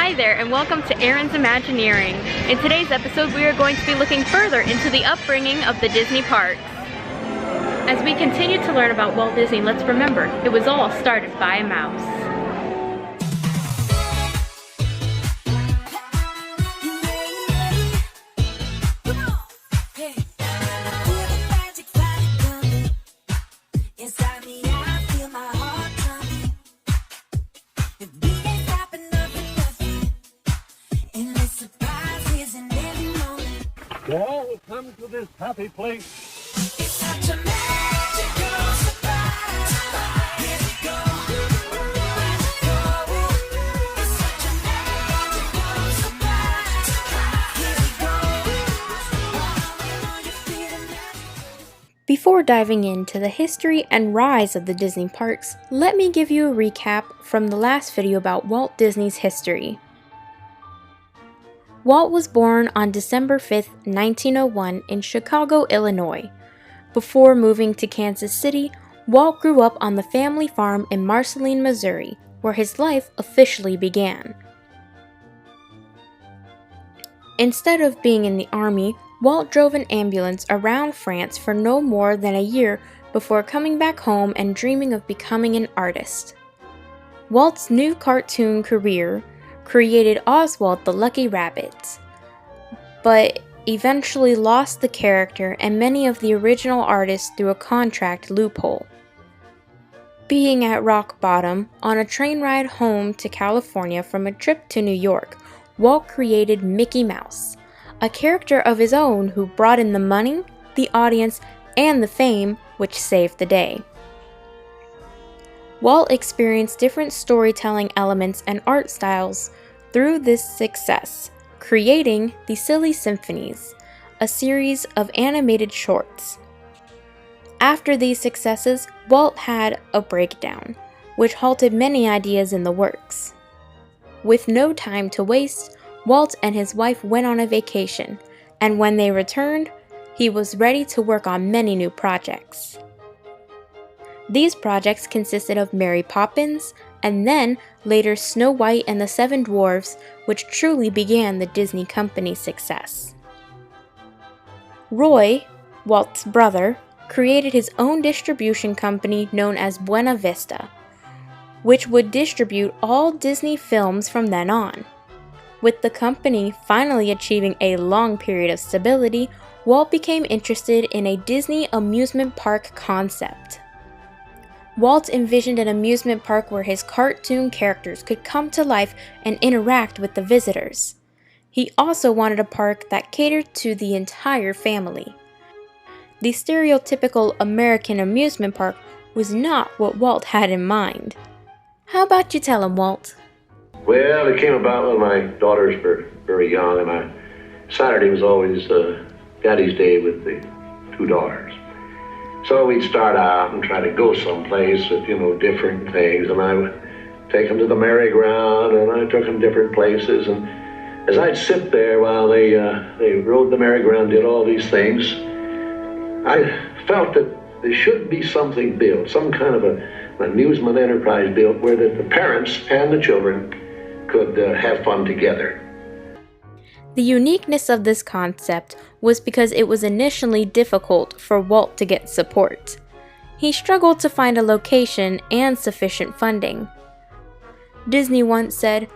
Hi there, and welcome to Erin's Imagineering. In today's episode, we are going to be looking further into the upbringing of the Disney parks. As we continue to learn about Walt Disney, let's remember, it was all started by a mouse. Well, come to this happy place. It's such a magical surprise. Here we go. It's such a magical surprise. Here we go. Before diving into the history and rise of the Disney parks, let me give you a recap from the last video about Walt Disney's history. Walt was born on December 5, 1901 in Chicago, Illinois. Before moving to Kansas City, Walt grew up on the family farm in Marceline, Missouri, where his life officially began. Instead of being in the army, Walt drove an ambulance around France for no more than a year before coming back home and dreaming of becoming an artist. Walt's new cartoon career created Oswald the Lucky Rabbit, but eventually lost the character and many of the original artists through a contract loophole. Being at rock bottom, on a train ride home to California from a trip to New York, Walt created Mickey Mouse, a character of his own who brought in the money, the audience, and the fame which saved the day. Walt experienced different storytelling elements and art styles through this success, creating the Silly Symphonies, a series of animated shorts. After these successes, Walt had a breakdown, which halted many ideas in the works. With no time to waste, Walt and his wife went on a vacation, and when they returned, he was ready to work on many new projects. These projects consisted of Mary Poppins, and then later Snow White and the Seven Dwarfs, which truly began the Disney Company's success. Roy, Walt's brother, created his own distribution company known as Buena Vista, which would distribute all Disney films from then on. With the company finally achieving a long period of stability, Walt became interested in a Disney amusement park concept. Walt envisioned an amusement park where his cartoon characters could come to life and interact with the visitors. He also wanted a park that catered to the entire family. The stereotypical American amusement park was not what Walt had in mind. How about you tell him, Walt? Well, it came about when my daughters were very young, and Saturday was always Daddy's Day with the two daughters. So we'd start out and try to go someplace with, different things, and I would take them to the merry-go-round, and I took them different places, and as I'd sit there while they rode the merry-go-round, did all these things, I felt that there should be something built, some kind of an amusement enterprise built where the parents and the children could have fun together. The uniqueness of this concept was because it was initially difficult for Walt to get support. He struggled to find a location and sufficient funding. Disney once said,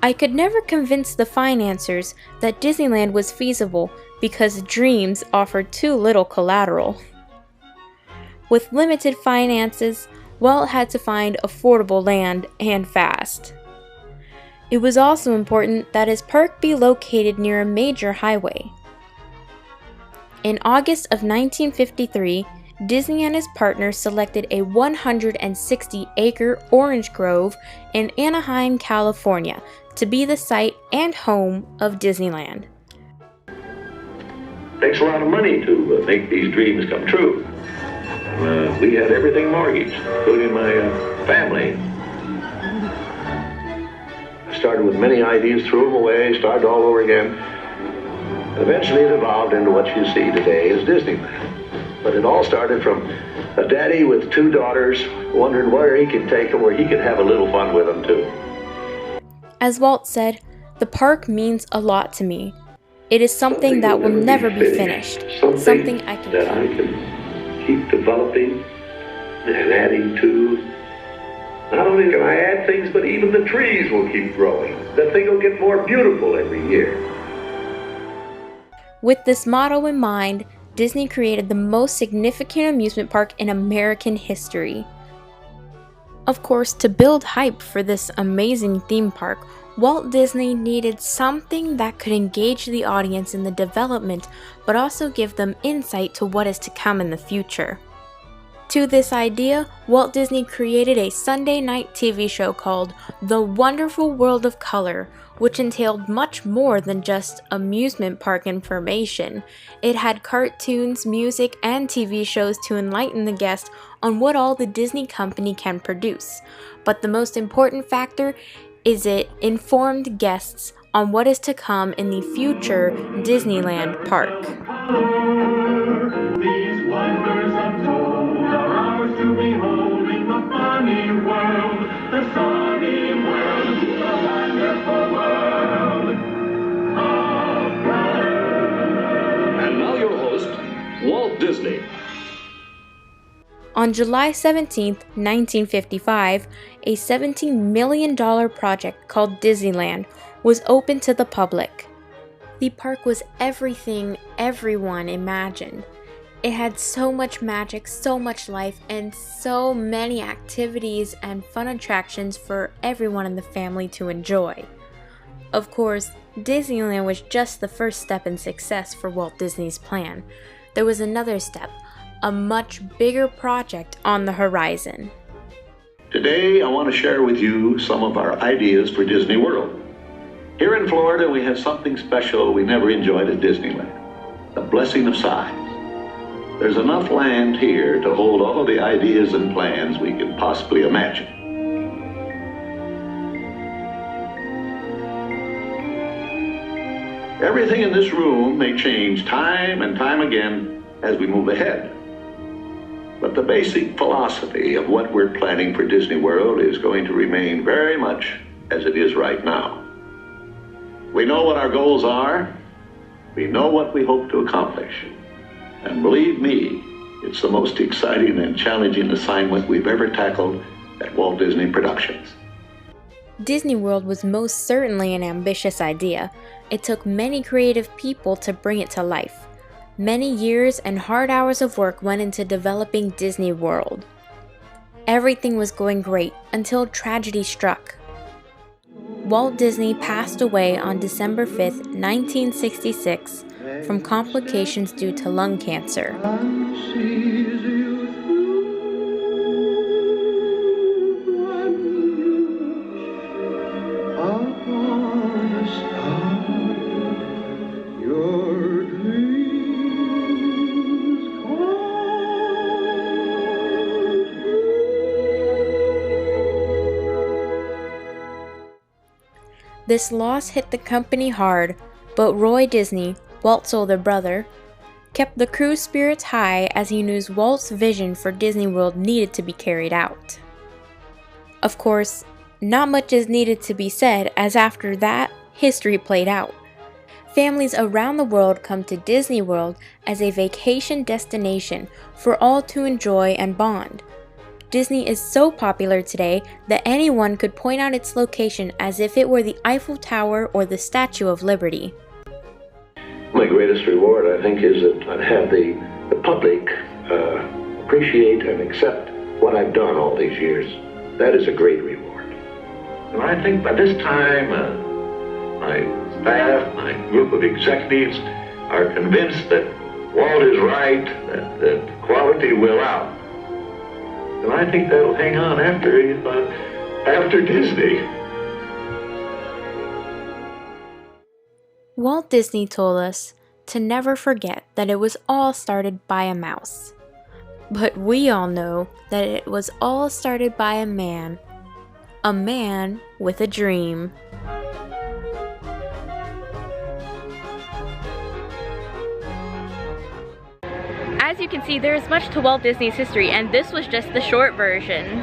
"I could never convince the financiers that Disneyland was feasible because dreams offered too little collateral." With limited finances, Walt had to find affordable land and fast. It was also important that his park be located near a major highway. In August of 1953, Disney and his partners selected a 160-acre orange grove in Anaheim, California, to be the site and home of Disneyland. It takes a lot of money to make these dreams come true. We had everything mortgaged, including my family. I started with many ideas, threw them away, started all over again. And eventually it evolved into what you see today as Disneyland. But it all started from a daddy with two daughters wondering where he could take them, where he could have a little fun with them too. As Walt said, The park means a lot to me. It is something that will never be finished, something I can that I can keep developing and adding to. Not only can I add things, but even the trees will keep growing. The thing will get more beautiful every year. With this motto in mind, Disney created the most significant amusement park in American history. Of course, to build hype for this amazing theme park, Walt Disney needed something that could engage the audience in the development, but also give them insight to what is to come in the future. To this idea, Walt Disney created a Sunday night TV show called The Wonderful World of Color, which entailed much more than just amusement park information. It had cartoons, music, and TV shows to enlighten the guest on what all the Disney company can produce. But the most important factor is it informed guests on what is to come in the future Disneyland park. These wonders untold are ours to behold in the funny world, the sunny world, the wonderful world of color. And now your host, Walt Disney. On July 17, 1955, a $17 million project called Disneyland was open to the public. The park was everything everyone imagined. It had so much magic, so much life, and so many activities and fun attractions for everyone in the family to enjoy. Of course, Disneyland was just the first step in success for Walt Disney's plan. There was another step, a much bigger project on the horizon. Today, I want to share with you some of our ideas for Disney World. Here in Florida, we have something special we never enjoyed at Disneyland, the blessing of size. There's enough land here to hold all the ideas and plans we can possibly imagine. Everything in this room may change time and time again as we move ahead. But the basic philosophy of what we're planning for Disney World is going to remain very much as it is right now. We know what our goals are. We know what we hope to accomplish. And believe me, it's the most exciting and challenging assignment we've ever tackled at Walt Disney Productions. Disney World was most certainly an ambitious idea. It took many creative people to bring it to life. Many years and hard hours of work went into developing Disney World. Everything was going great until tragedy struck. Walt Disney passed away on December 5, 1966, from complications due to lung cancer. This loss hit the company hard, but Roy Disney, Walt's older brother, kept the crew's spirits high as he knew Walt's vision for Disney World needed to be carried out. Of course, not much is needed to be said, as after that, history played out. Families around the world come to Disney World as a vacation destination for all to enjoy and bond. Disney is so popular today that anyone could point out its location as if it were the Eiffel Tower or the Statue of Liberty. My greatest reward, I think, is that I have the public appreciate and accept what I've done all these years. That is a great reward. And I think by this time, my staff, my group of executives are convinced that Walt is right, that quality will out. And I think that'll hang on after Disney. Walt Disney told us to never forget that it was all started by a mouse. But we all know that it was all started by a man with a dream. As you can see, there is much to Walt Disney's history, and this was just the short version.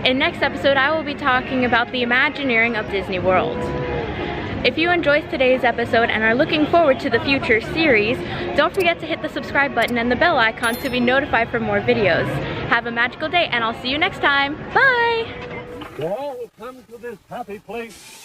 In next episode, I will be talking about the Imagineering of Disney World. If you enjoyed today's episode and are looking forward to the future series, don't forget to hit the subscribe button and the bell icon to be notified for more videos. Have a magical day and I'll see you next time. Bye! To all who come to this happy place,